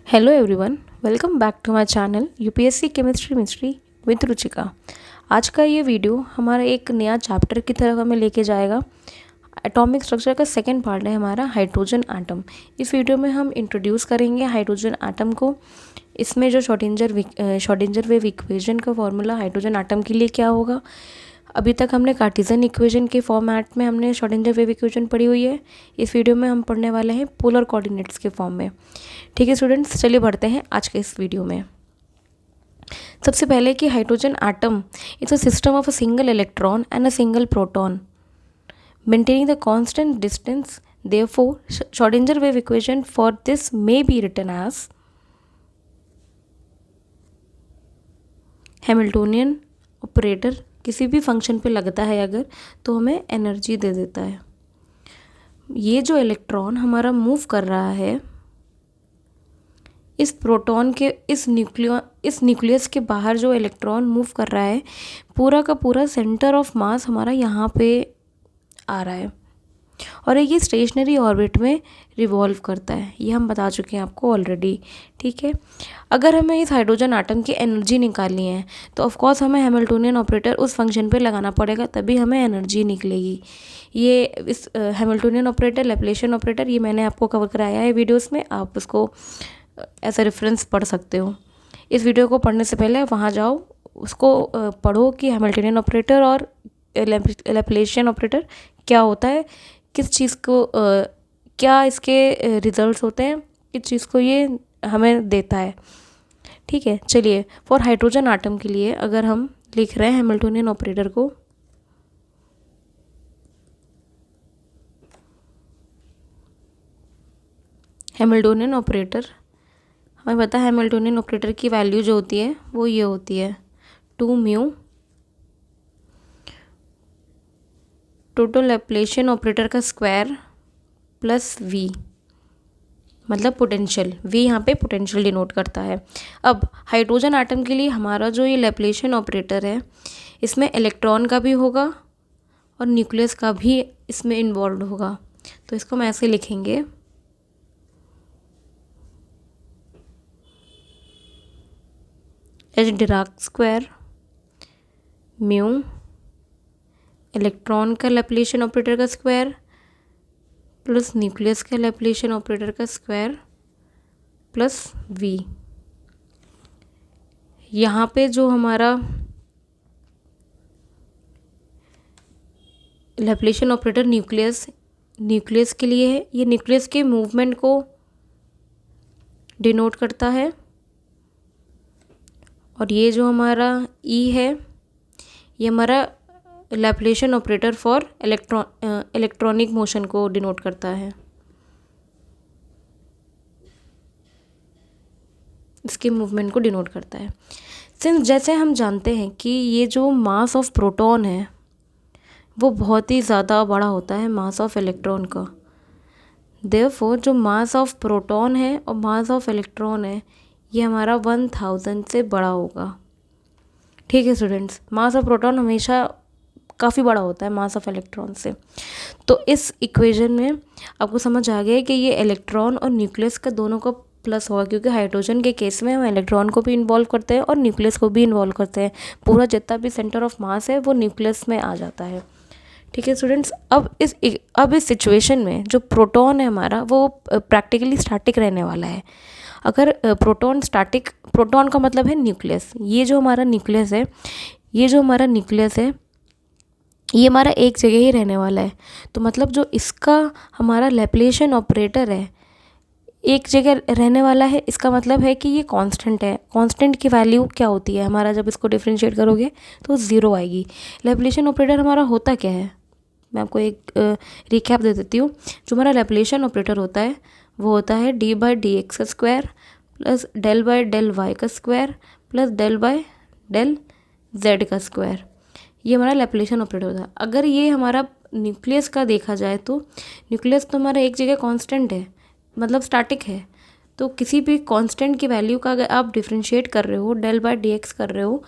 Hello everyone, welcome back to my channel UPSC chemistry mystery with Ruchika. आज का ये video हमारा एक नया चैप्टर की तरफ हमें लेके जाएगा। एटॉमिक स्ट्रक्चर का सेकंड पार्ट है हमारा हाइड्रोजन एटम। इस वीडियो में हम इंट्रोड्यूस करेंगे हाइड्रोजन एटम को। इसमें जो शॉर्डिंजर वेव इक्वेशन का फॉर्मूला हाइड्रोजन एटम के लिए क्या होगा। अभी तक हमने कार्टेशियन इक्वेशन के फॉर्मेट में हमने शॉर्डिंजर वेव इक्वेशन पढ़ी हुई है। इस वीडियो में हम पढ़ने वाले हैं पोलर कोऑर्डिनेट्स के फॉर्म में। ठीक है स्टूडेंट्स, चलिए बढ़ते हैं आज के इस वीडियो में। सबसे पहले कि hydrogen atom is a system of a single electron and a single proton maintaining the constant distance. Therefore Schrodinger wave equation for this may be written as Hamiltonian operator. किसी भी फंक्शन पे लगता है अगर तो हमें एनर्जी दे देता है। ये जो इलेक्ट्रॉन हमारा मूव कर रहा है इस प्रोटॉन के इस न्यूक्लियस के बाहर जो इलेक्ट्रॉन मूव कर रहा है पूरा का पूरा सेंटर ऑफ मास हमारा यहाँ पे आ रहा है और ये स्टेशनरी ऑर्बिट में रिवॉल्व करता है। ये हम बता चुके हैं आपको ऑलरेडी। ठीक है, अगर हमें इस हाइड्रोजन एटम की एनर्जी निकालनी है तो ऑफ कोर्स हमें हैमिल्टोनियन ऑपरेटर उस फंक्शन पे लगाना पड़ेगा, तभी हमें एनर्जी निकलेगी। ये इस हैमिल्टोनियन ऑपरेटर, लैप्लेशियन ऑपरेटर, ये मैंने आपको कवर कराया है वीडियोस में, आप उसको एज अ रेफरेंस पढ़ सकते हो। इस वीडियो को पढ़ने से पहले वहाँ जाओ, उसको पढ़ो कि हैमिल्टोनियन ऑपरेटर और लैप्लेशियन ऑपरेटर क्या होता है, किस चीज़ को क्या इसके रिजल्ट्स होते हैं, किस चीज़ को ये हमें देता है। ठीक है, चलिए फॉर हाइड्रोजन एटम के लिए अगर हम लिख रहे हैं हैमिल्टोनियन ऑपरेटर को, हैमिल्टोनियन ऑपरेटर हमें पता है हैमिल्टोनियन ऑपरेटर की वैल्यू जो होती है वो ये होती है 2 म्यू टोटल लैप्लेशियन ऑपरेटर का स्क्वायर प्लस वी, मतलब पोटेंशियल। वी यहाँ पे पोटेंशियल डिनोट करता है। अब हाइड्रोजन एटम के लिए हमारा जो ये लैप्लेशियन ऑपरेटर है इसमें इलेक्ट्रॉन का भी होगा और न्यूक्लियस का भी इसमें इन्वॉल्व होगा, तो इसको हम ऐसे लिखेंगे H Dirac square mu electron का लैप्लेशियन ऑपरेटर का स्क्वायर प्लस न्यूक्लियस का लैप्लेशियन ऑपरेटर का स्क्वायर प्लस वी। यहाँ पे जो हमारा लैप्लेशियन ऑपरेटर न्यूक्लियस के लिए है, ये न्यूक्लियस के मूवमेंट को डिनोट करता है, और ये जो हमारा ई है ये हमारा लैप्लेशियन ऑपरेटर फॉर इलेक्ट्रॉनिक मोशन को डिनोट करता है, इसके मूवमेंट को डिनोट करता है। सिंस जैसे हम जानते हैं कि ये जो मास ऑफ प्रोटॉन है वो बहुत ही ज़्यादा बड़ा होता है मास ऑफ इलेक्ट्रॉन का। देयरफॉर जो मास ऑफ प्रोटॉन है और मास ऑफ इलेक्ट्रॉन है ये हमारा 1000 से बड़ा होगा। ठीक है स्टूडेंट्स, मास ऑफ प्रोटॉन हमेशा काफ़ी बड़ा होता है मास ऑफ इलेक्ट्रॉन से। तो इस इक्वेशन में आपको समझ आ गया कि ये इलेक्ट्रॉन और न्यूक्लियस का दोनों का प्लस होगा, क्योंकि हाइड्रोजन के केस में हम इलेक्ट्रॉन को भी इन्वॉल्व करते हैं और न्यूक्लियस को भी इन्वॉल्व करते हैं। पूरा जितना भी सेंटर ऑफ मास है वो न्यूक्लियस में आ जाता है। ठीक है स्टूडेंट्स, अब इस सिचुएशन में जो प्रोटॉन है हमारा वो प्रैक्टिकली स्टैटिक रहने वाला है। अगर प्रोटॉन का मतलब है न्यूक्लियस, ये जो हमारा न्यूक्लियस है ये हमारा एक जगह ही रहने वाला है। तो मतलब जो इसका हमारा लैप्लेशियन ऑपरेटर है एक जगह रहने वाला है, इसका मतलब है कि ये कांस्टेंट है। कांस्टेंट की वैल्यू क्या होती है हमारा, जब इसको डिफरेंशिएट करोगे तो 0 आएगी। लैप्लेशियन ऑपरेटर हमारा होता क्या है, मैं आपको एक रिकैप दे देती हूँ। जो हमारा लैप्लेशियन ऑपरेटर होता है वो होता है d/dx का स्क्वायर प्लस del/del y का स्क्वायर प्लस del/del z का स्क्वायर। ये हमारा लैप्लेशियन ऑपरेटर होता है। अगर ये हमारा न्यूक्लियस का देखा जाए तो न्यूक्लियस तो हमारा एक जगह कांस्टेंट है, मतलब स्टैटिक है। तो किसी भी कांस्टेंट की वैल्यू का अगर आप डिफरेंशिएट कर रहे हो, del/dx कर रहे हो,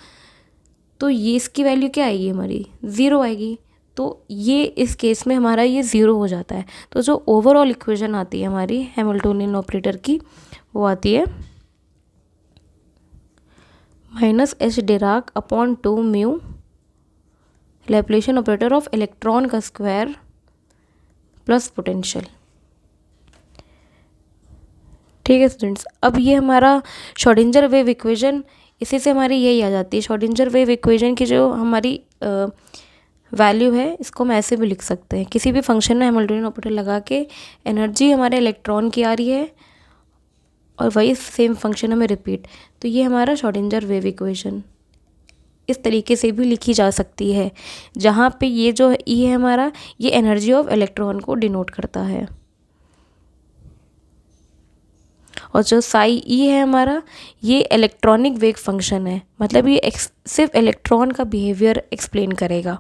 तो ये इसकी वैल्यू क्या आएगी हमारी 0 आएगी। तो ये इस केस में हमारा ये ज़ीरो हो जाता है। तो जो ओवरऑल इक्वेशन आती है हमारी हैमिल्टोनियन ऑपरेटर की, वो आती है -h Dirac upon 2 mu Laplacian operator of electron का स्क्वायर प्लस पोटेंशियल। ठीक है स्टूडेंट्स, अब ये हमारा श्रोडिंगर वेव इक्वेशन, इसी से हमारी यही आ जाती है। श्रोडिंगर वेव इक्वेशन की जो हमारी वैल्यू है, इसको हम ऐसे भी लिख सकते हैं। किसी भी फंक्शन में हैमिल्टोनियन ऑपरेटर लगा के एनर्जी हमारे इलेक्ट्रॉन की आ रही है और वही सेम फंक्शन हमें रिपीट, तो ये हमारा श्रोडिंगर वेव इक्वेशन इस तरीके से भी लिखी जा सकती है, जहाँ पे ये जो ई है हमारा, ये एनर्जी ऑफ इलेक्ट्रॉन को डिनोट करता है, और जो साई ई है हमारा, ये इलेक्ट्रॉनिक वेव फंक्शन है, मतलब ये सिर्फ इलेक्ट्रॉन का बिहेवियर एक्सप्लेन करेगा।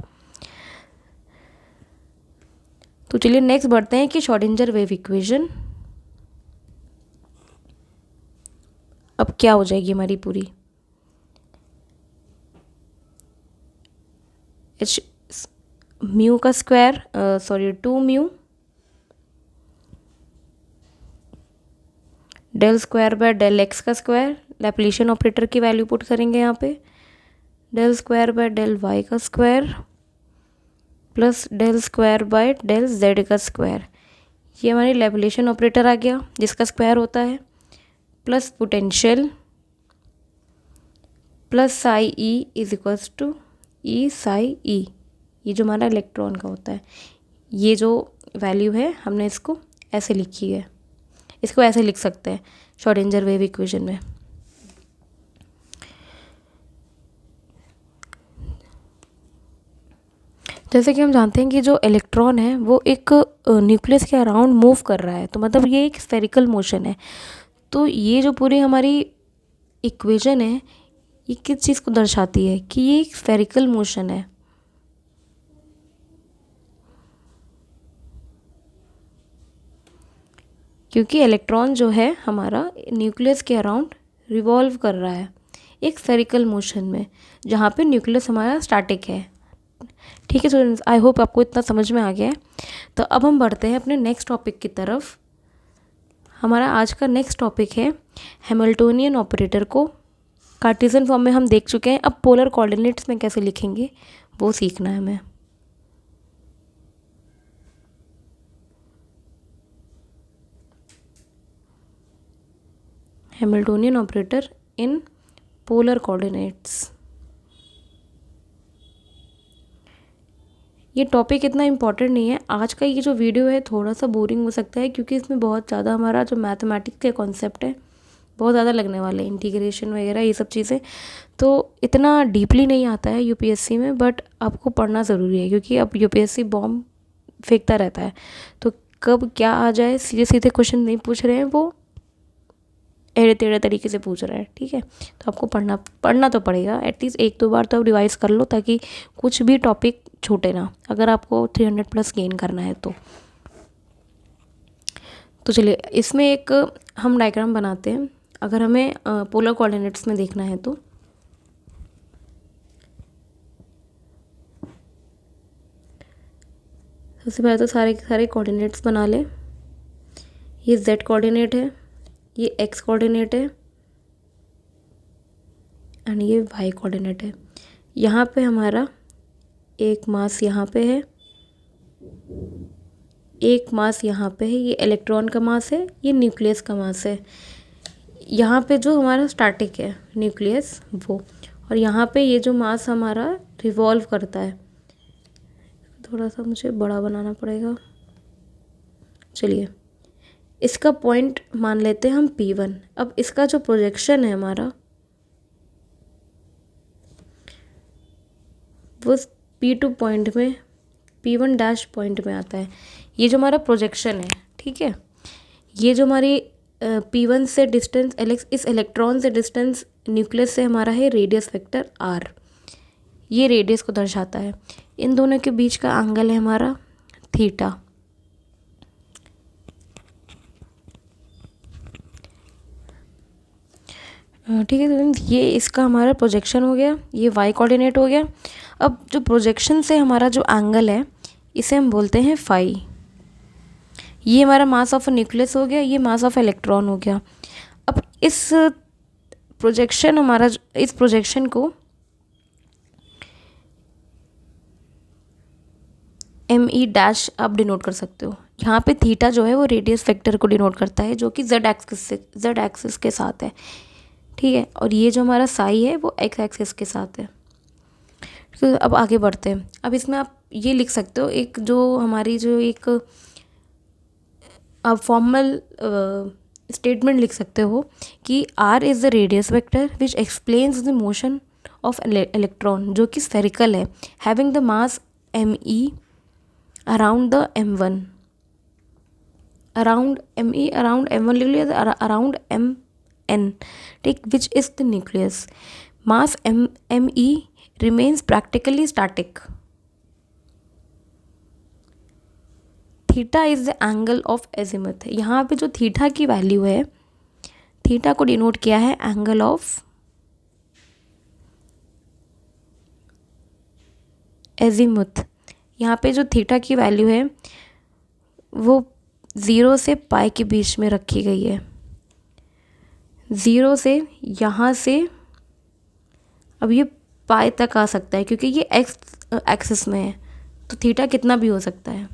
तो चलिए नेक्स्ट बढ़ते हैं कि श्रोडिंगर वेव इक्वेशन अब क्या हो जाएगी हमारी पूरी। एच म्यू का square, 2 mu del square by del X का स्क्वायर, लैप्लेशियन ऑपरेटर की वैल्यू पुट करेंगे यहाँ पे, del square by del Y का square plus del square by del Z का स्क्वायर, ये हमारी लैप्लेशियन ऑपरेटर आ गया जिसका स्क्वायर होता है, plus potential plus psi E is equals to E psi E, ये जो हमारा इलेक्ट्रॉन का होता है। ये जो वैल्यू है हमने इसको ऐसे लिखी है, इसको ऐसे लिख सकते हैं श्रोडिंगर वेव इक्वेशन में। जैसे कि हम जानते हैं कि जो इलेक्ट्रॉन है वो एक न्यूक्लियस के अराउंड मूव कर रहा है, तो मतलब ये एक स्फेरिकल मोशन है। तो ये जो पूरी हमारी इक्वेशन है, ये किस चीज़ को दर्शाती है कि ये एक स्फेरिकल मोशन है। क्योंकि इलेक्ट्रॉन जो है हमारा न्यूक्लियस के अराउंड रिवॉल्व कर रहा है एक स्फेरिकल मोशन में, जहाँ पे न्यूक्लियस हमारा स्टैटिक है। ठीक है स्टूडेंट्स, आई होप आपको इतना समझ में आ गया है। तो अब हम बढ़ते हैं अपने नेक्स्ट टॉपिक की तरफ। हमारा आज का नेक्स्ट टॉपिक है हैमिल्टोनियन ऑपरेटर को कार्टेशियन फॉर्म में हम देख चुके हैं, अब पोलर कोऑर्डिनेट्स में कैसे लिखेंगे वो सीखना है हमें। Hamiltonian operator in polar coordinates, ये टॉपिक इतना इम्पॉर्टेंट नहीं है। आज का ये जो वीडियो है थोड़ा सा बोरिंग हो सकता है, क्योंकि इसमें बहुत ज़्यादा हमारा जो मैथमेटिक्स के कॉन्सेप्ट है बहुत ज़्यादा लगने वाले हैं, इंटीग्रेशन वगैरह ये सब चीज़ें, तो इतना डीपली नहीं आता है यूपीएससी में, बट आपको पढ़ना ज़रूरी है, क्योंकि अब यूपीएससी बॉम्ब फेंकता रहता है। तो कब क्या आ जाए, सीधे सीधे क्वेश्चन नहीं पूछ रहे हैं, वो एड़े टेढ़े तरीके से पूछ रहा है। ठीक है, तो आपको पढ़ना तो पड़ेगा, एटलीस्ट 1-2 बार तो आप रिवाइज़ कर लो, ताकि कुछ भी टॉपिक छूटे ना, अगर आपको 300+ गेन करना है तो। चलिए इसमें एक हम डायग्राम बनाते हैं, अगर हमें पोलर कोऑर्डिनेट्स में देखना है तो। सबसे पहले तो सारे कोऑर्डिनेट्स बना लें। ये z कोऑर्डिनेट है, ये x कोऑर्डिनेट है एंड ये y कोऑर्डिनेट है। यहाँ पे हमारा एक मास यहाँ पे है, एक मास यहाँ पे है, ये इलेक्ट्रॉन का मास है, ये न्यूक्लियस का मास है। यहाँ पे जो हमारा स्टैटिक है न्यूक्लियस वो, और यहाँ पे ये जो मास हमारा रिवॉल्व करता है, थोड़ा सा मुझे बड़ा बनाना पड़ेगा। चलिए इसका पॉइंट मान लेते हैं हम P1। अब इसका जो प्रोजेक्शन है हमारा वो P2 पॉइंट में, P1 डैश पॉइंट में आता है। ये जो हमारा प्रोजेक्शन है, ठीक है, ये जो हमारी P1 से डिस्टेंस इस इलेक्ट्रॉन से डिस्टेंस न्यूक्लियस से हमारा है रेडियस वेक्टर r, ये रेडियस को दर्शाता है। इन दोनों के बीच का एंगल है हमारा थीटा। ठीक है स्टूडेंट्स, ये इसका हमारा प्रोजेक्शन हो गया, ये वाई कोऑर्डिनेट हो गया। अब जो प्रोजेक्शन से हमारा जो एंगल है इसे हम बोलते हैं फाई। ये हमारा मास ऑफ न्यूक्लियस हो गया, ये मास ऑफ इलेक्ट्रॉन हो गया। अब इस प्रोजेक्शन को एम ई डैश आप डिनोट कर सकते हो। यहाँ पे थीटा जो है वो रेडियस वेक्टर को डिनोट करता है जो कि जेड एक्सिस के साथ है। ठीक है, और ये जो हमारा साई है वो एक्स एक्सिस के साथ है। तो अब आगे बढ़ते हैं। अब इसमें आप ये लिख सकते हो, एक जो हमारी जो एक आप फॉर्मल स्टेटमेंट लिख सकते हो कि R is the radius vector which explains the motion of electron जो कि स्फेरिकल है, having the mass M E around the M one, around M E around M one लिख लिया, अराउंड एम एन, ठीक, which is the nucleus. Mass M E remains practically static. Theta is the angle of azimuth. यहाँ पे जो theta की value है, theta को denote किया है एंगल ऑफ एजिमुथ। यहाँ पे जो थीटा की वैल्यू है वो 0 से पाई के बीच में रखी गई है। 0 से यहाँ से अब ये पाई तक आ सकता है क्योंकि ये एक्स एक्सिस में है, तो थीटा कितना भी हो सकता है।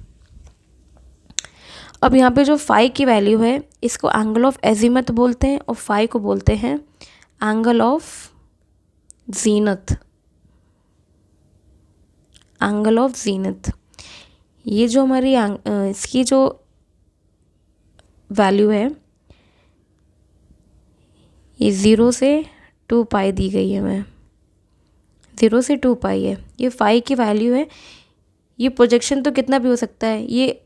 अब यहाँ पे जो फाई की वैल्यू है इसको एंगल ऑफ एजिमथ बोलते हैं और फाई को बोलते हैं एंगल ऑफ जीनथ, एंगल ऑफ जीनथ। ये जो हमारी इसकी जो वैल्यू है ये 0 से 2 पाई दी गई है हमें, 0 से 2 पाई है। ये फाई की वैल्यू है। ये प्रोजेक्शन तो कितना भी हो सकता है, ये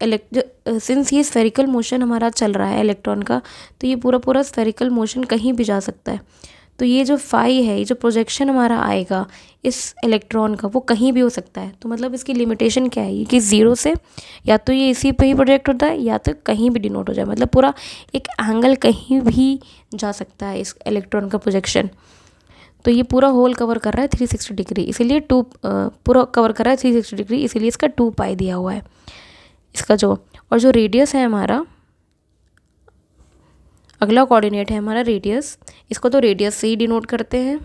सिंस ये स्फेरिकल मोशन हमारा चल रहा है इलेक्ट्रॉन का, तो ये पूरा पूरा स्फेरिकल मोशन कहीं भी जा सकता है। तो ये जो फाई है, ये जो प्रोजेक्शन हमारा आएगा इस इलेक्ट्रॉन का, वो कहीं भी हो सकता है। तो मतलब इसकी लिमिटेशन क्या है कि 0 से या तो ये इसी पे ही प्रोजेक्ट होता है या तो कहीं भी डिनोट हो जाए, मतलब पूरा एक एंगल कहीं भी जा सकता है इस इलेक्ट्रॉन का प्रोजेक्शन। तो ये पूरा होल कवर कर रहा है 360 डिग्री, इसीलिए पूरा कवर कर रहा है 360 डिग्री, इसीलिए इसका 2 पाई दिया हुआ है इसका जो। और जो रेडियस है हमारा, अगला कोऑर्डिनेट है हमारा रेडियस, इसको तो रेडियस से ही डिनोट करते हैं।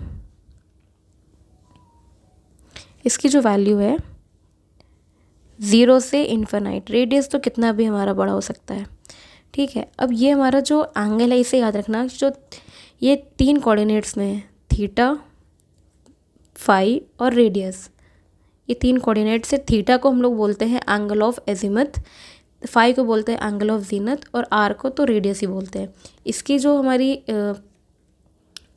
इसकी जो वैल्यू है 0 से इन्फिनाइट, रेडियस तो कितना भी हमारा बड़ा हो सकता है। ठीक है, अब ये हमारा जो एंगल है इसे याद रखना, जो ये 3 कोऑर्डिनेट्स में है, थीटा, फाई और रेडियस, ये 3 कोऑर्डिनेट से थीटा को हम लोग बोलते हैं एंगल ऑफ एजिमथ, फाई को बोलते हैं एंगल ऑफ जीनथ और आर को तो रेडियस ही बोलते हैं। इसकी जो हमारी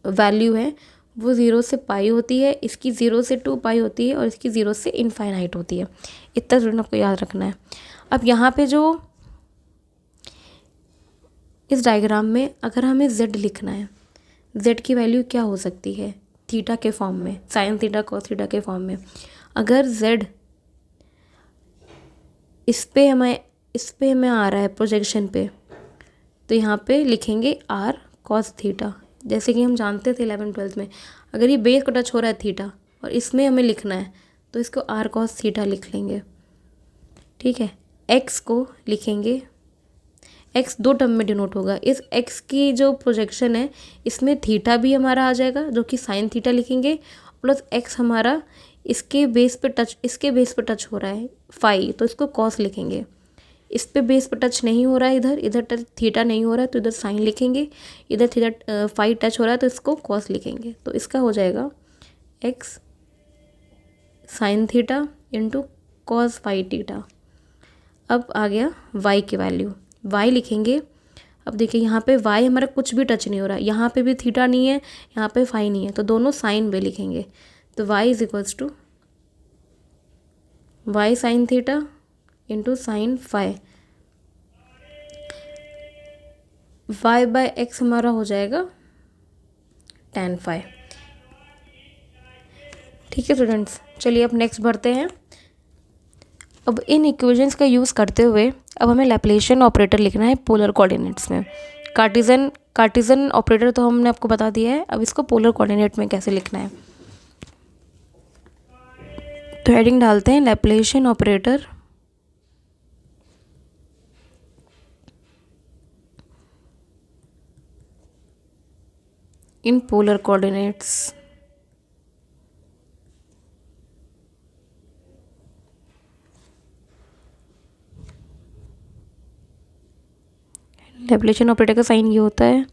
वैल्यू है वो 0 से पाई होती है, इसकी 0 से 2 पाई होती है और इसकी 0 से इनफाइनाइट होती है। इतना जरूर आपको याद रखना है। अब यहाँ पे जो इस डायग्राम में अगर हमें z लिखना है, z की वैल्यू क्या हो सकती है थीटा के फॉर्म में, साइन थीटा कॉस थीटा के फॉर्म में। अगर z इस पे हमें आ रहा है प्रोजेक्शन पे, तो यहाँ पे लिखेंगे r cos थीटा। जैसे कि हम जानते थे 11th-12th में, अगर ये बेस को टच हो रहा है थीटा और इसमें हमें लिखना है तो इसको r cos थीटा लिख लेंगे। ठीक है, x को लिखेंगे, x 2 टर्म में डिनोट होगा। इस x की जो प्रोजेक्शन है इसमें थीटा भी हमारा आ जाएगा जो कि साइन थीटा लिखेंगे, प्लस x हमारा इसके बेस पे टच हो रहा है फाई, तो इसको कॉस लिखेंगे। इस पे बेस पे टच नहीं हो रहा है, इधर थीटा नहीं हो रहा है तो इधर साइन लिखेंगे, इधर थीटा फाई टच हो रहा है तो इसको कॉस लिखेंगे। तो इसका हो जाएगा x sine theta into cos phi theta. अब आ गया y की वैल्यू, y लिखेंगे। अब देखिए यहाँ पे y हमारा कुछ भी टच नहीं हो रहा है, यहाँ पे भी थीटा नहीं है, यहाँ पे फाई नहीं है, तो दोनों साइन में लिखेंगे। तो y is equals to y sine theta into sine phi, y by x हमारा हो जाएगा tan फाई। ठीक है स्टूडेंट्स, चलिए अब नेक्स्ट बढ़ते हैं। अब इन इक्वेशंस का यूज़ करते हुए अब हमें लैप्लेशियन ऑपरेटर लिखना है पोलर कोऑर्डिनेट्स में। कार्टेशियन ऑपरेटर तो हमने आपको बता दिया है, अब इसको पोलर कोऑर्डिनेट में कैसे लिखना है। तो हेडिंग डालते हैं Laplacian operator in polar coordinates. Laplacian operator का साइन ये होता है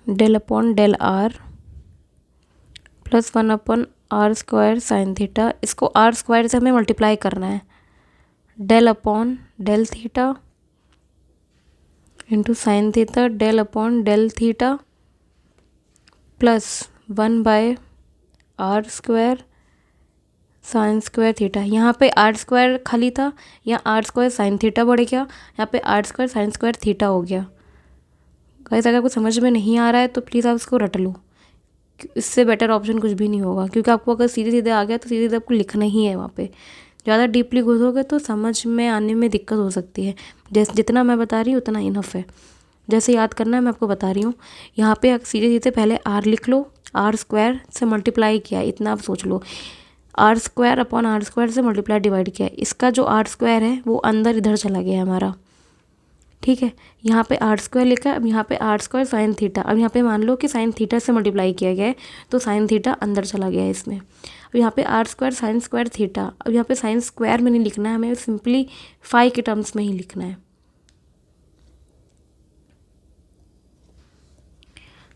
del upon del are plus 1 upon are square sine theta. इसको आर स्क्वायर से हमें मल्टीप्लाई करना है, del upon del theta into sine theta del upon del theta plus 1 by r square sine square theta. यहाँ पे r square खाली था, यहाँ आर स्क्वायर साइन थीटा बढ़ गया, यहाँ पे r square sine square theta हो गया। गाइस अगर आपको समझ में नहीं आ रहा है तो प्लीज़ आप इसको रट लो, इससे बेटर ऑप्शन कुछ भी नहीं होगा, क्योंकि आपको अगर सीधे सीधे आ गया तो सीधे सीधे आपको लिखना ही है। वहाँ पे ज़्यादा डीपली घुसोगे तो समझ में आने में दिक्कत हो सकती है। जैसे जितना मैं बता रही हूँ उतना इनफ है, जैसे याद करना है मैं आपको बता रही हूँ। यहाँ पे सीधे सीधे पहले आर लिख लो, आर स्क्वायर से मल्टीप्लाई किया, इतना आप सोच लो, R square upon are square से मल्टीप्लाई डिवाइड किया, इसका जो आर स्क्वायर है वो अंदर इधर चला गया है हमारा, ठीक है। यहाँ पे आर स्क्वायर लिखा, अब यहाँ पे आर स्क्वायर साइन थीटा, अब यहाँ पे मान लो कि साइन थीटा से मल्टीप्लाई किया गया है तो साइन थीटा अंदर चला गया है इसमें। अब यहाँ पे r square sine square theta, अब यहाँ पे साइन स्क्वायर में नहीं लिखना है, हमें सिंपली फाई के टर्म्स में ही लिखना है।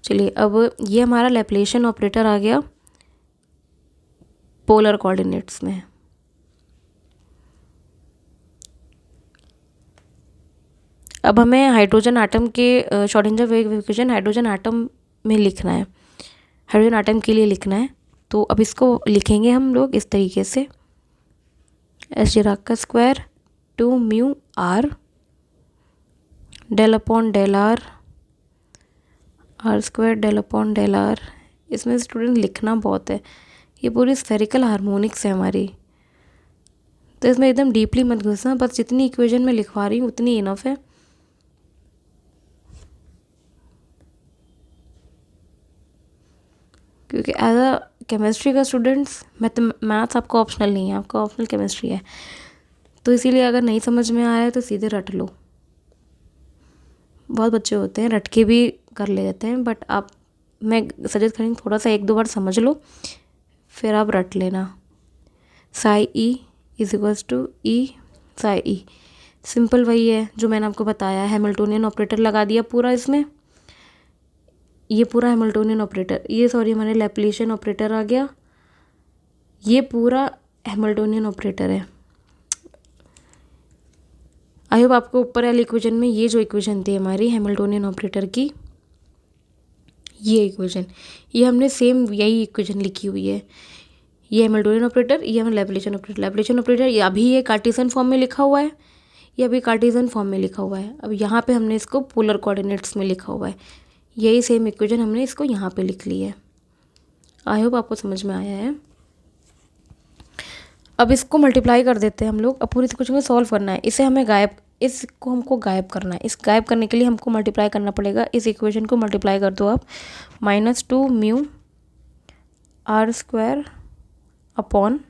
चलिए अब ये हमारा लैप्लासियन ऑपरेटर आ गया पोलर कोऑर्डिनेट्स में। अब हमें हाइड्रोजन आटम के Schrodinger wave equation hydrogen atom में लिखना है, हाइड्रोजन आटम के लिए लिखना है। तो अब इसको लिखेंगे हम लोग इस तरीके से, एस डिराक का square 2 mu r del upon del are are square del upon del r. इसमें स्टूडेंट लिखना बहुत है, ये पूरी स्फेरिकल हार्मोनिक्स है हमारी, तो इसमें एकदम डीपली मत घुसना, बस जितनी इक्वेशन में लिखवा रही हूँ उतनी इनफ है। क्योंकि एज अ केमिस्ट्री का स्टूडेंट्स मैथ्स आपका ऑप्शनल नहीं है, आपका ऑप्शनल केमिस्ट्री है, तो इसीलिए अगर नहीं समझ में आ रहा है तो सीधे रट लो। बहुत बच्चे होते हैं रट के भी कर ले जाते हैं, बट आप मैं सजेस्ट करेंगे थोड़ा सा 1-2 बार समझ लो फिर आप रट लेना। Psi E is equals to E psi E, simple वही है जो मैंने आपको बताया, हैमिल्टोनियन ऑपरेटर लगा दिया पूरा इसमें, ये पूरा हैमिल्टोनियन ऑपरेटर, ये सॉरी हमारे लैप्लासियन ऑपरेटर आ गया, ये पूरा हैमिल्टोनियन ऑपरेटर है। आई होप आपको ऊपर वाली इक्वेशन में ये जो इक्वेशन थी हमारी हैमिल्टोनियन ऑपरेटर की, ये इक्वेशन, ये हमने सेम यही इक्वेशन लिखी हुई है, ये हैमिल्टोनियन ऑपरेटर, ये हमारा लैप्लासियन ऑपरेटर। लैप्लासियन ऑपरेटर ये अभी ये कार्टेशियन फॉर्म में लिखा हुआ है, ये अभी कार्टेशियन फॉर्म में लिखा हुआ है, अब यहाँ पे हमने इसको पोलर कोऑर्डिनेट्स में लिखा हुआ है, यही सेम इक्वेशन हमने इसको यहाँ पे लिख ली है। आई होप आपको समझ में आया है। अब इसको मल्टीप्लाई कर देते हैं हम लोग, अब पूरी इक्वेशन को सॉल्व करना है, इसे हमें इसको हमको गायब करना है। इस गायब करने के लिए हमको मल्टीप्लाई करना पड़ेगा, इस इक्वेशन को मल्टीप्लाई कर दो आप, -2 mu are square upon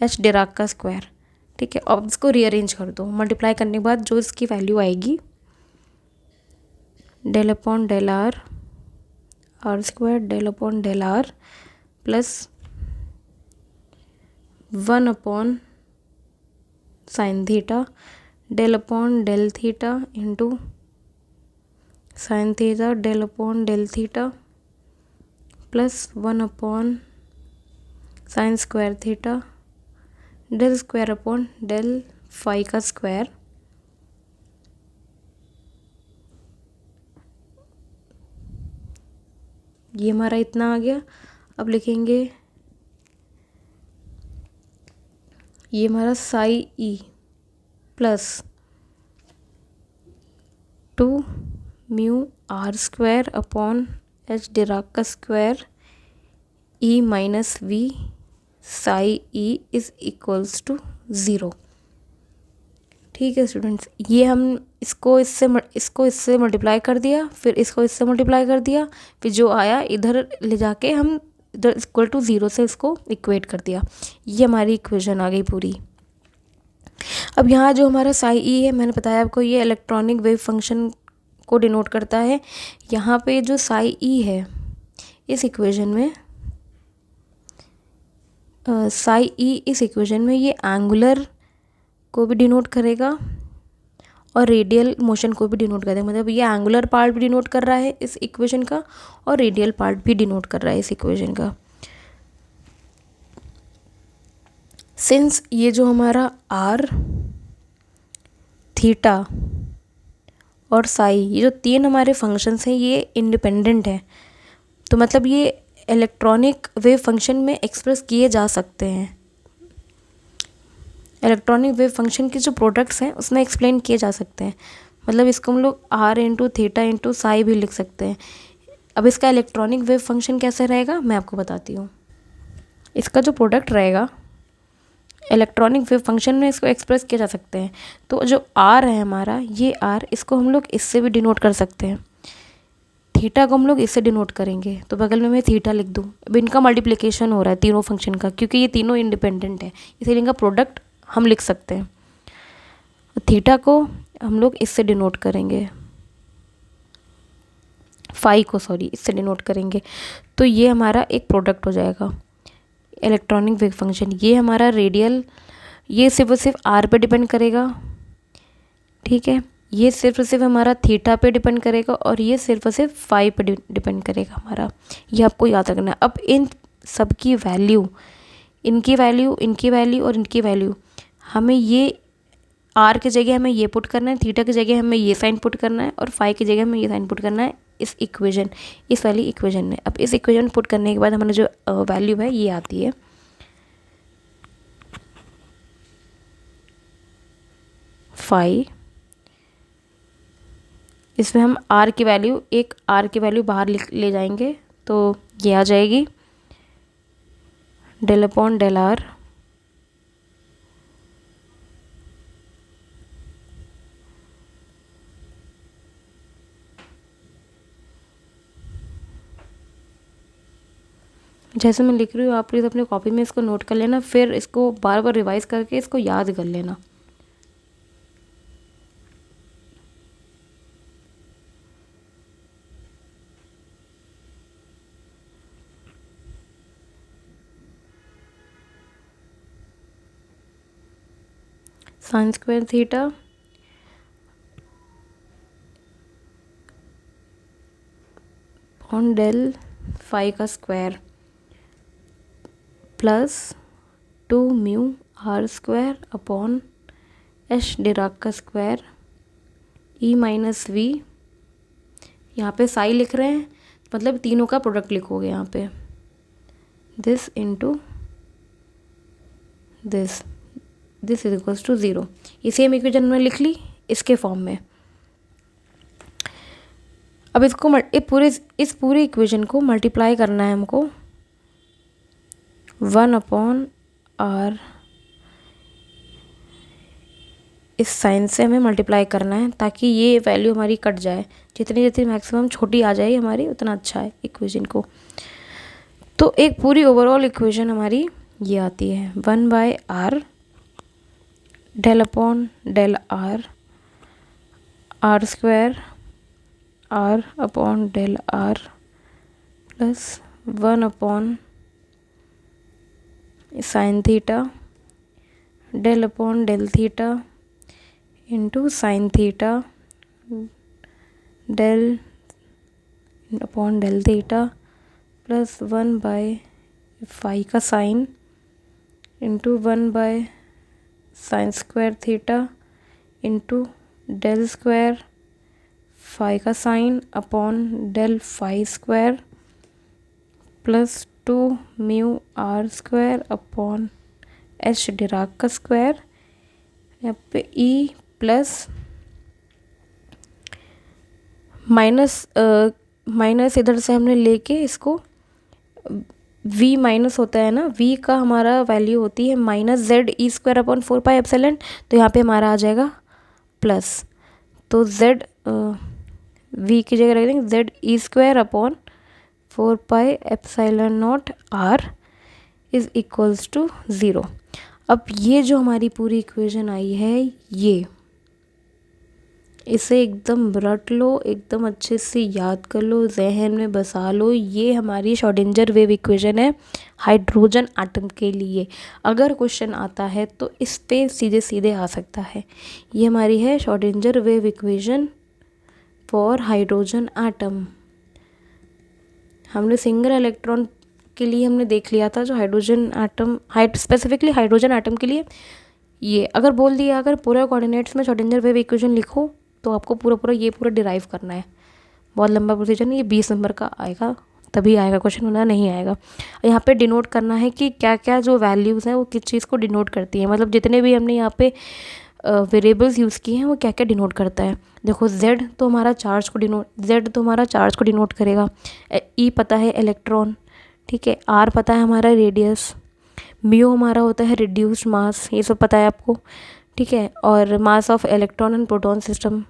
H Dirac का स्क्वायर, ठीक है। अब इसको रीअरेंज कर दो, मल्टीप्लाई करने के बाद जो इसकी वैल्यू आएगी del upon del are are square del upon del are plus 1 upon sine theta del upon del theta into sine theta del upon del theta plus 1 upon sine square theta del square upon del phi का square, ये हमारा इतना आ गया। अब लिखेंगे ये हमारा psi E plus 2 mu are square upon H Dirac का square E minus V psi E is equals to 0। ठीक है स्टूडेंट्स, ये हम इसको इससे मल्टीप्लाई कर दिया, फिर इसको इससे मल्टीप्लाई कर दिया, फिर जो आया इधर ले जाके हम इधर इक्वल टू 0 से इसको इक्वेट कर दिया। ये हमारी इक्वेशन आ गई पूरी। अब यहाँ जो हमारा साई ई है, मैंने बताया आपको, ये इलेक्ट्रॉनिक वेव फंक्शन को डिनोट करता है। यहाँ पे जो साई ई है इस इक्वेशन में, साई ई इस इक्वेशन में ये एंगुलर को भी डिनोट करेगा और रेडियल मोशन को भी डिनोट करेगा। मतलब ये एंगुलर पार्ट भी डिनोट कर रहा है इस इक्वेशन का और रेडियल पार्ट भी डिनोट कर रहा है इस इक्वेशन का। सिंस ये जो हमारा आर, थीटा और साई, ये जो तीन हमारे फंक्शंस हैं ये इंडिपेंडेंट है, तो मतलब ये इलेक्ट्रॉनिक वेव फंक्शन में एक्सप्रेस किए जा सकते हैं। इलेक्ट्रॉनिक वेव फंक्शन के जो प्रोडक्ट्स हैं उसमें एक्सप्लेन किए जा सकते हैं। मतलब इसको हम लोग r into theta into psi भी लिख सकते हैं। अब इसका इलेक्ट्रॉनिक वेव फंक्शन कैसे रहेगा मैं आपको बताती हूँ। इसका जो प्रोडक्ट रहेगा इलेक्ट्रॉनिक वेव फंक्शन में इसको एक्सप्रेस किया जा सकते हैं। तो जो आर है हमारा, ये आर, इसको हम लोग इससे भी डिनोट कर सकते हैं। थीटा को हम लोग इससे डिनोट करेंगे, तो बगल में मैं थीटा लिख दूँ। अब इनका मल्टीप्लिकेशन हो रहा है तीनों फंक्शन का, क्योंकि ये तीनों इंडिपेंडेंट है, इसलिए इनका प्रोडक्ट हम लिख सकते हैं। थीटा को हम लोग इससे डिनोट करेंगे, फाई को सॉरी इससे डिनोट करेंगे, तो ये हमारा एक प्रोडक्ट हो जाएगा इलेक्ट्रॉनिक वेव फंक्शन। ये हमारा रेडियल, ये सिर्फ और सिर्फ आर पे डिपेंड करेगा, ठीक है। ये सिर्फ और सिर्फ हमारा थीटा पे डिपेंड करेगा और ये सिर्फ और सिर्फ फाई पे डिपेंड करेगा हमारा। ये आपको याद रखना है। अब इन सब की वैल्यू, इनकी वैल्यू, इनकी वैल्यू और इनकी वैल्यू, हमें ये आर की जगह हमें ये पुट करना है, थीटा की जगह हमें ये साइन पुट करना है और फाई की जगह हमें ये साइन पुट करना है इस इक्वेशन, इस वाली इक्वेशन में। अब इस इक्वेशन पुट करने के बाद हमारा जो वैल्यू है ये आती है फाई। इसमें हम आर की वैल्यू, एक आर की वैल्यू बाहर ले जाएंगे, तो ये आ जाएगी डेल अपॉन डेल आर जैसे मैं लिख रही हूँ आप प्लीज़ अपने कॉपी में इसको नोट कर लेना, फिर इसको बार बार रिवाइज करके इसको याद कर लेना। Sine square theta upon del phi का square plus 2 mu are square upon H Dirac का स्क्वायर ई माइनस वी। यहाँ पे साई लिख रहे हैं, मतलब तीनों का प्रोडक्ट लिखोगे यहाँ पे, this into this, this is equals to 0। ये सेम इक्वेशन में लिख ली इसके फॉर्म में। अब इसको इस पूरे इक्वेशन को मल्टीप्लाई करना है हमको 1 अपॉन आर, इस साइन से हमें मल्टीप्लाई करना है ताकि ये वैल्यू हमारी कट जाए, जितनी जितनी मैक्सिमम छोटी आ जाए हमारी उतना अच्छा है इक्वेशन को। तो एक पूरी ओवरऑल इक्वेशन हमारी ये आती है 1 by R del upon del are, are square R upon del are plus 1 upon sine theta del upon del theta into sine theta del upon del theta plus 1 by phi का sine into 1 by sine square theta into del square phi का sine upon del phi square plus 2 mu are square upon H Dirac का square, यहाँ पे E plus minus इधर से हमने लेके इसको v माइनस होता है ना, v का हमारा वैल्यू होती है -z⁴/4πε, तो यहाँ पे हमारा आ जाएगा प्लस, तो z v की जगह रख देंगे z⁴/4πε0r इज इक्वल्स टू 0। अब ये जो हमारी पूरी इक्वेशन आई है, ये इसे एकदम रट लो, एकदम अच्छे से याद कर लो, जहन में बसा लो। ये हमारी श्रोडिंगर वेव इक्वेशन है हाइड्रोजन एटम के लिए। अगर क्वेश्चन आता है तो इस पे सीधे सीधे आ सकता है। ये हमारी है Schrodinger wave equation for hydrogen atom. हमने सिंगल इलेक्ट्रॉन के लिए हमने देख लिया था, जो hydrogen atom specifically hydrogen atom के लिए। ये अगर बोल दिया, अगर पूरा कोऑर्डिनेट्स में श्रोडिंगर वेव इक्वेशन लिखो तो आपको ये पूरा डिराइव करना है। बहुत लंबा प्रोसीजर नहीं, ये 20 नंबर का आएगा, तभी आएगा क्वेश्चन, वरना नहीं आएगा। यहाँ पे डिनोट करना है कि क्या क्या जो वैल्यूज़ हैं वो किस चीज़ को डिनोट करती है, मतलब जितने भी हमने यहाँ पे वेरिएबल्स यूज़ किए हैं वो क्या क्या डिनोट करता है। देखो z तो हमारा चार्ज को डिनोट करेगा। e पता है इलेक्ट्रॉन, ठीक है। r पता है हमारा रेडियस, म्यू हमारा होता है रिड्यूस्ड मास, ये सब पता है आपको, ठीक है। और mass of electron and proton system,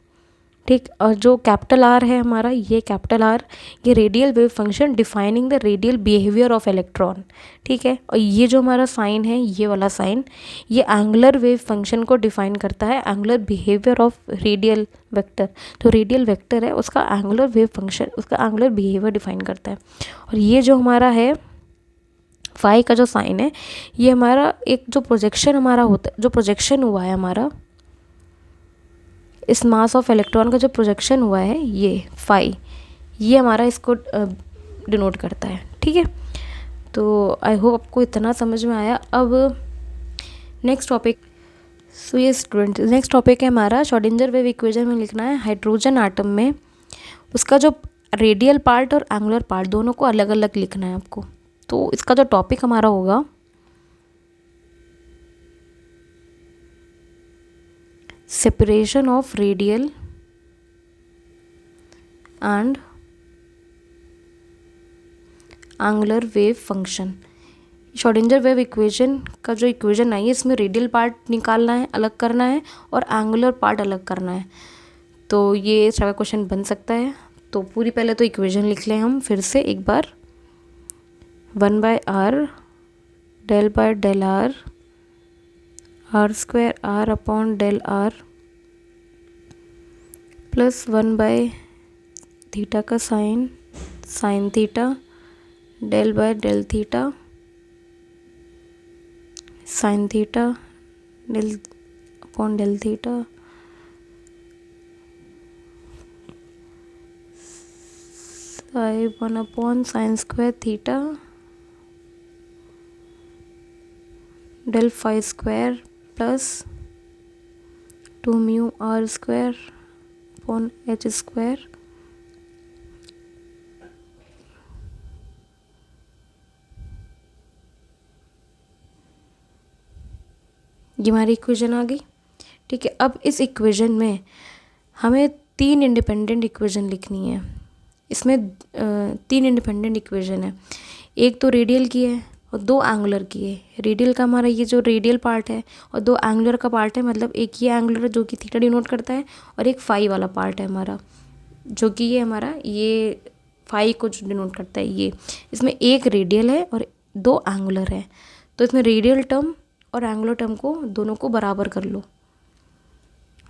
ठीक। और जो कैपिटल आर है हमारा, ये कैपिटल आर, ये radial wave function defining the radial behaviour of electron, ठीक है। और ये जो हमारा साइन है, ये वाला साइन, ये एंगुलर वेव फंक्शन को डिफाइन करता है, angular behaviour of radial vector. तो रेडियल वेक्टर है, उसका एंगुलर वेव फंक्शन, उसका एंगुलर बिहेवियर डिफाइन करता है। और ये जो हमारा है फाई का जो साइन है, ये हमारा एक जो प्रोजेक्शन हमारा होता है, जो प्रोजेक्शन हुआ है हमारा इस मास ऑफ इलेक्ट्रॉन का, जो प्रोजेक्शन हुआ है ये फाई, ये हमारा इसको डिनोट करता है, ठीक है। तो आई होप आपको इतना समझ में आया। अब नेक्स्ट टॉपिक, सो ये स्टूडेंट, नेक्स्ट टॉपिक है हमारा श्रोडिंगर वेव इक्वेशन में लिखना है हाइड्रोजन आटम में उसका जो रेडियल पार्ट और एंगुलर पार्ट दोनों को अलग अलग लिखना है आपको। तो इसका जो टॉपिक हमारा होगा separation of radial and angular wave function. Schrodinger wave equation का जो इक्वेशन आई है, इसमें रेडियल पार्ट निकालना है, अलग करना है, और एंगुलर पार्ट अलग करना है। तो ये सारा क्वेश्चन बन सकता है। तो पूरी पहले तो इक्वेशन लिख लें हम फिर से एक बार, 1/r del/del r r² r upon del r plus 1/थीटा का sine theta del/del theta sine theta del upon del theta psi 1 upon sin² theta del phi² plus 2 mu r² upon h²। ये हमारी इक्वेशन आ गई, ठीक है। अब इस equation में हमें 3 इंडिपेंडेंट इक्वेशन लिखनी है। इसमें 3 इंडिपेंडेंट इक्वेशन है, एक तो रेडियल की है और 2 एंगुलर की है। रेडियल का हमारा ये जो रेडियल पार्ट है और 2 एंगुलर का पार्ट है, मतलब एक ये एंगुलर जो कि थीटा डिनोट करता है, और एक फाई वाला पार्ट है हमारा, जो कि ये हमारा ये फाई को जो डिनोट करता है ये। इसमें एक रेडियल है और 2 एंगुलर है। तो इसमें रेडियल टर्म और एंगुलर टर्म को दोनों को बराबर कर लो।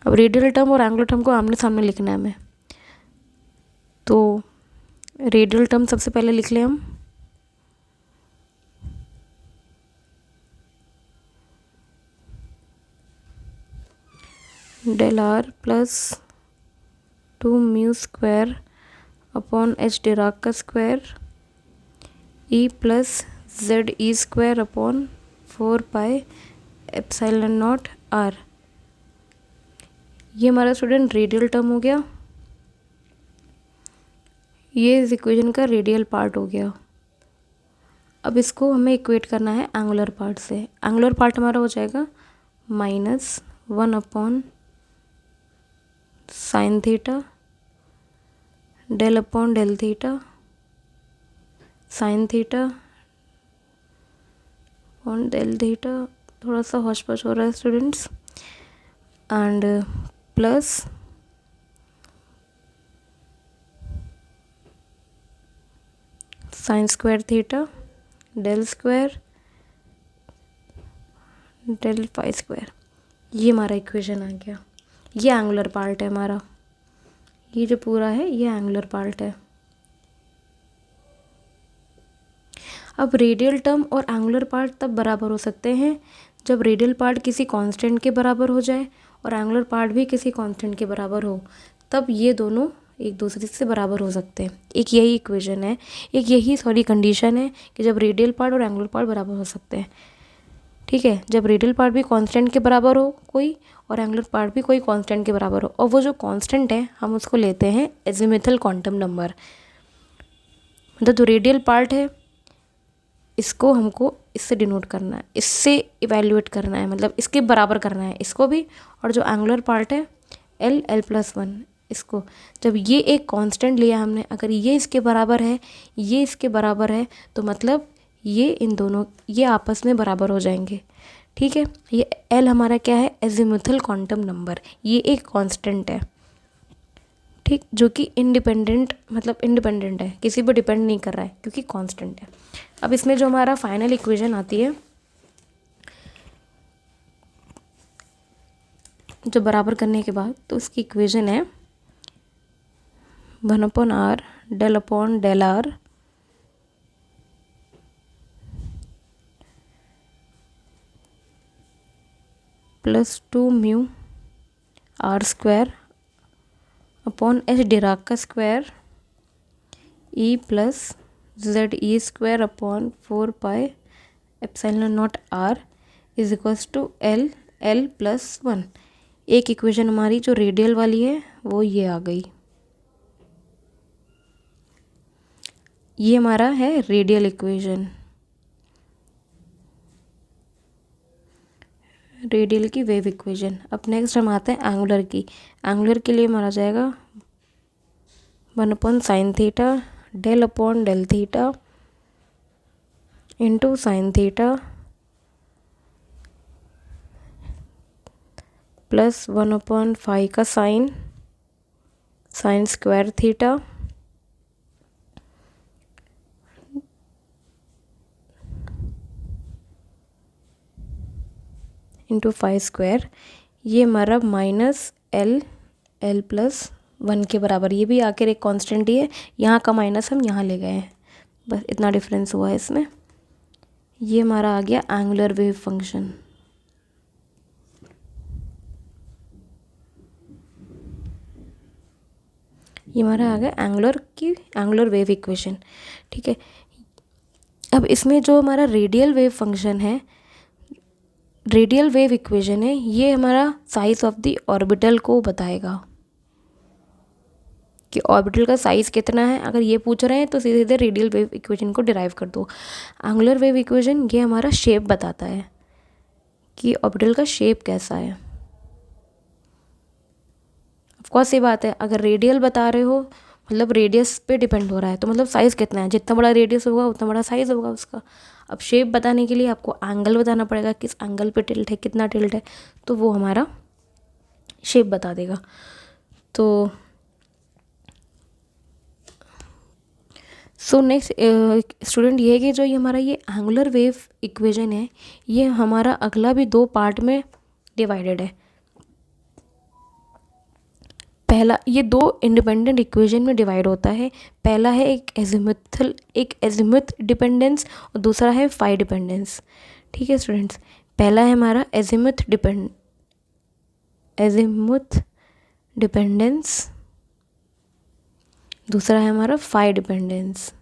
अब रेडियल टर्म और एंगुलर टर्म को आमने सामने लिखना है हमें। तो रेडियल टर्म सबसे पहले लिख लें हम, del r plus 2 mu square upon h Dirac का square e plus z⁴ upon 4πε0 r। ये हमारा स्टूडेंट रेडियल टर्म हो गया, ये इस इक्वेशन का रेडियल पार्ट हो गया। अब इसको हमें इक्वेट करना है एंगुलर पार्ट से। एंगुलर पार्ट हमारा हो जाएगा -1 upon sin theta del upon del theta sin theta on del theta, थोड़ा सा हौच पौच हो रहा है students, and plus sine square theta del square del phi square. ये हमारा इक्वेशन आ गया। ये एंगुलर पार्ट है हमारा, ये जो पूरा है ये एंगुलर पार्ट है। अब रेडियल टर्म और एंगुलर पार्ट तब बराबर हो सकते हैं जब रेडियल पार्ट किसी कांस्टेंट के बराबर हो जाए और एंगुलर पार्ट भी किसी कांस्टेंट के बराबर हो, तब ये दोनों एक दूसरे से बराबर हो सकते हैं। एक यही इक्वेशन है, एक यही कंडीशन है कि जब रेडियल पार्ट और एंगुलर पार्ट बराबर हो सकते हैं। ठीक है, जब रेडियल पार्ट भी कांस्टेंट के बराबर हो कोई और एंगुलर पार्ट भी कोई कांस्टेंट के बराबर हो, और वो जो कांस्टेंट है हम उसको लेते हैं एजीमुथल क्वांटम नंबर। मतलब जो रेडियल पार्ट है इसको हमको इससे डिनोट करना है, इससे इवैल्यूएट करना है, मतलब इसके बराबर करना है इसको भी। और जो एंगुलर पार्ट है L+1 इसको, जब ये एक कांस्टेंट लिया हमने, अगर ये इसके बराबर है ये इसके बराबर है, तो मतलब ये इन दोनों ये आपस में बराबर हो जाएंगे। ठीक है, ये L हमारा क्या है, एजीमुथल क्वांटम नंबर, ये एक कांस्टेंट है। ठीक, जो कि इंडिपेंडेंट, मतलब इंडिपेंडेंट है, किसी पर डिपेंड नहीं कर रहा है क्योंकि कांस्टेंट है। अब इसमें जो हमारा फाइनल इक्वेशन आती है, जो बराबर करने के बाद, तो उसकी इक्वेशन है 1/r del/del r plus 2μ r² upon h Dirac का square e plus ZE² upon 4πε0r is equals to L+1। एक इक्वेशन हमारी जो रेडियल वाली है वो ये आ गई। ये हमारा है रेडियल इक्वेशन, रेडियल की वेव इक्वेशन। अब नेक्स्ट हम आते हैं एंगुलर की। एंगुलर के लिए हमारा जाएगा 1/sin θ del/del θ into sin θ plus 1/φ का sine square theta into phi square. ये हमारा -L+1 के बराबर, ये भी आखिर एक कांस्टेंट ही है, यहाँ का माइनस हम यहाँ ले गए हैं, बस इतना डिफरेंस हुआ है इसमें। ये हमारा आ गया एंगुलर वेव फंक्शन। ये हमारा आ गया एंगुलर वेव इक्वेशन। ठीक है, अब इसमें जो हमारा रेडियल वेव फंक्शन है, रेडियल वेव इक्वेशन है, ये हमारा साइज ऑफ द ऑर्बिटल को बताएगा कि ऑर्बिटल का साइज कितना है। अगर ये पूछ रहे हैं तो सीधे सीधे रेडियल वेव इक्वेशन को डिराइव कर दो। एंगुलर वेव इक्वेशन ये हमारा शेप बताता है कि ऑर्बिटल का शेप कैसा है। ऑफ कोर्स ये बात है, अगर रेडियल बता रहे हो मतलब रेडियस पे डिपेंड हो रहा है, तो मतलब साइज़ कितना है, जितना बड़ा रेडियस होगा उतना बड़ा साइज़ होगा उसका। अब शेप बताने के लिए आपको एंगल बताना पड़ेगा, किस एंगल पे टिल्ट है, कितना टिल्ट है, तो वो हमारा शेप बता देगा। तो सो नेक्स्ट स्टूडेंट ये है कि जो ये हमारा ये एंगुलर वेव इक्वेशन है, ये हमारा अगला भी 2 पार्ट में डिवाइडेड है। पहला, ये 2 इंडिपेंडेंट इक्वेशन में डिवाइड होता है। पहला है एक एजीमुथ डिपेंडेंस और दूसरा है फाई डिपेंडेंस। ठीक है स्टूडेंट्स, पहला है हमारा एजीमुथ डिपेंडेंस, दूसरा है हमारा फाई डिपेंडेंस।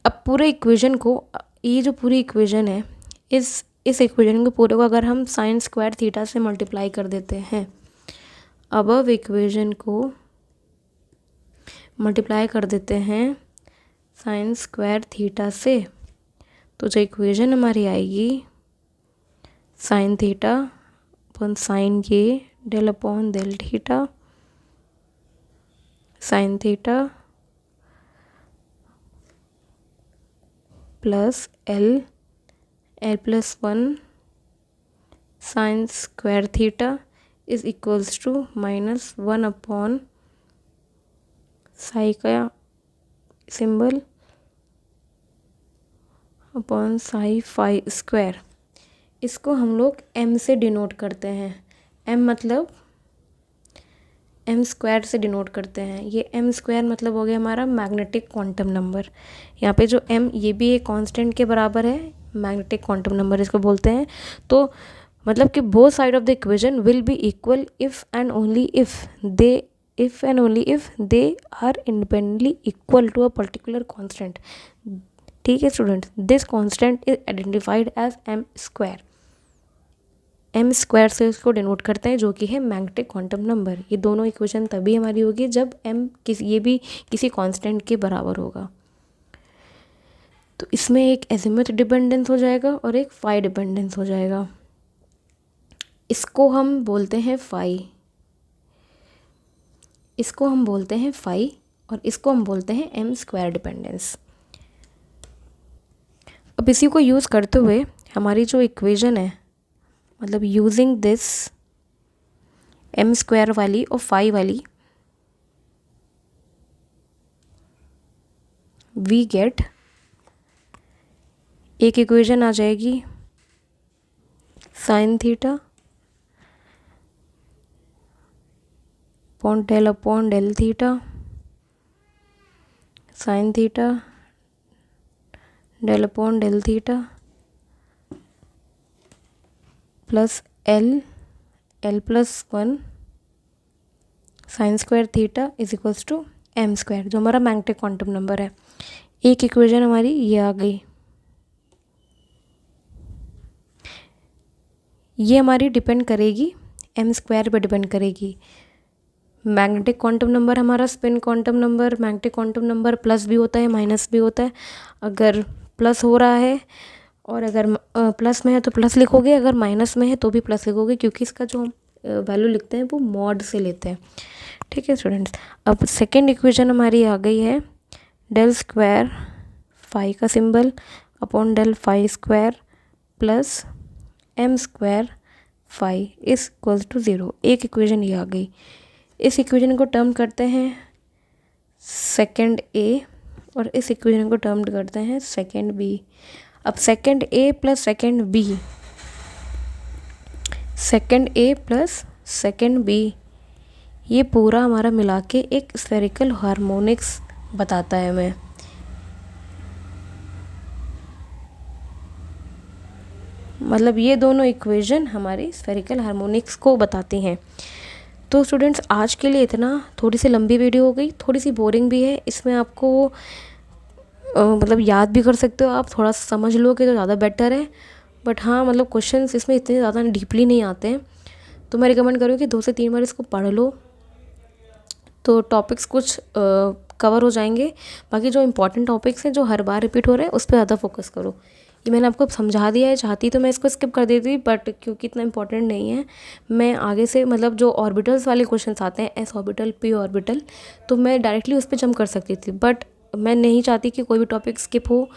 अब पूरे इक्वेशन को, ये जो पूरी इक्वेशन है, इस इक्वेशन के पूरे को अगर हम साइन स्क्वायर थीटा से मल्टीप्लाई कर देते हैं, अबव इक्वेशन को मल्टीप्लाई कर देते हैं साइन स्क्वायर थीटा से, तो जो इक्वेशन हमारी आएगी साइन थीटा अपॉन साइन ये del/del theta sine theta plus L plus 1 sine square theta is equals to -1 upon psi का symbol upon psi phi square. इसको हम लोग m से डिनोट करते हैं। m मतलब m स्क्वायर से डिनोट करते हैं। ये m स्क्वायर मतलब हो गया हमारा मैग्नेटिक क्वांटम नंबर। यहाँ पे जो m ये भी एक कांस्टेंट के बराबर है, मैग्नेटिक क्वांटम नंबर इसको बोलते हैं। तो मतलब कि both side of the equation will be equal if and only if they are independently equal to a particular constant. ठीक है students, this constant is identified as m square. m square से इसको डिनोट करते हैं, जो कि है magnetic quantum number. ये दोनों इक्वेशन तभी हमारी होगी जब m ये भी किसी कांस्टेंट के बराबर होगा। तो इसमें एक एजिमुथ डिपेंडेंस हो जाएगा और एक फाई डिपेंडेंस हो जाएगा। इसको हम बोलते हैं फाई, इसको हम बोलते हैं फाई, और इसको हम बोलते हैं m स्क्वायर डिपेंडेंस। अब इसी को यूज़ करते हुए हमारी जो इक्वेशन है, मतलब यूजिंग दिस m स्क्वायर वाली और फाई वाली, वी गेट एक इक्वेशन आ जाएगी sine theta upon del theta sine theta del upon del theta plus L plus 1 sine square theta is equals to m square, जो हमारा मैग्नेटिक क्वांटम नंबर है। एक इक्वेशन हमारी ये आ गई। ये हमारी डिपेंड करेगी m स्क्वायर पर डिपेंड करेगी। मैग्नेटिक क्वांटम नंबर हमारा spin quantum number, magnetic quantum number plus भी होता है माइनस भी होता है। अगर प्लस हो रहा है और अगर प्लस में है तो प्लस लिखोगे, अगर माइनस में है तो भी प्लस लिखोगे, क्योंकि इसका जो वैल्यू लिखते हैं वो मॉड से लेते हैं। ठीक है स्टूडेंट्स, अब सेकेंड इक्वेशन हमारी आ गई है डेल स्क्वायर फाई का symbol upon del phi square plus m square phi is equal to 0। एक इक्वेशन ये आ गई। इस इक्वेशन को टर्म करते हैं सेकेंड ए और इस इक्वेशन को टर्म करते हैं सेकेंड बी। अब सेकेंड ए प्लस सेकेंड बी ये पूरा हमारा मिला के एक स्फेरिकल हार्मोनिक्स बताता है हमें। मतलब ये दोनों इक्वेशन हमारी स्फेरिकल हार्मोनिक्स को बताती हैं। तो स्टूडेंट्स आज के लिए इतना। थोड़ी सी लंबी वीडियो हो गई, थोड़ी सी बोरिंग भी है। इसमें आपको मतलब याद भी कर सकते हो, आप थोड़ा समझ लोगे तो ज़्यादा बेटर है। बट हाँ, मतलब क्वेश्चंस इसमें इतने ज़्यादा डीपली नहीं आते हैं, तो मैं रिकमेंड करूँ कि 2 से 3 बार इसको पढ़ लो, तो टॉपिक्स कुछ कवर हो जाएंगे। बाकी जो इंपॉर्टेंट टॉपिक्स हैं जो हर बार रिपीट हो रहे हैं उस पर ज़्यादा फोकस करो। ये मैंने आपको समझा दिया है, चाहती तो मैं इसको स्किप कर देती, बट क्योंकि इतना इंपॉर्टेंट नहीं है, मैं आगे से मतलब जो ऑर्बिटल्स वाले क्वेश्चंस आते हैं, एस ऑर्बिटल पी ऑर्बिटल, तो मैं डायरेक्टली उस पर जंप कर सकती थी। बट मैं नहीं चाहती कि कोई भी टॉपिक स्किप हो,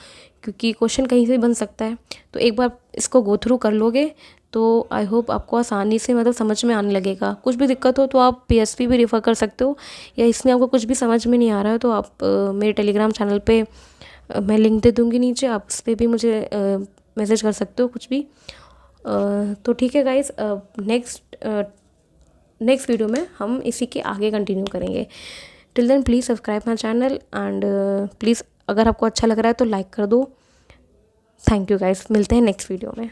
क्योंकि क्वेश्चन कहीं से भी बन सकता है। तो एक बार इसको गो थ्रू कर लोगे तो आई होप आपको आसानी से मतलब समझ में आने लगेगा। कुछ भी दिक्कत हो तो आप PSP भी रेफ़र कर सकते हो, या इसमें आपको कुछ भी समझ में नहीं आ रहा है तो आप मेरे टेलीग्राम चैनल पे मैं लिंक दे दूँगी नीचे, आप उस पर भी मुझे मैसेज कर सकते हो कुछ भी। तो ठीक है गाइस, नेक्स्ट वीडियो में हम इसी के आगे कंटिन्यू करेंगे। Till then please subscribe my channel and please अगर आपको अच्छा लग रहा है तो लाइक कर दो। थैंक यू गाइस, मिलते हैं नेक्स्ट वीडियो में।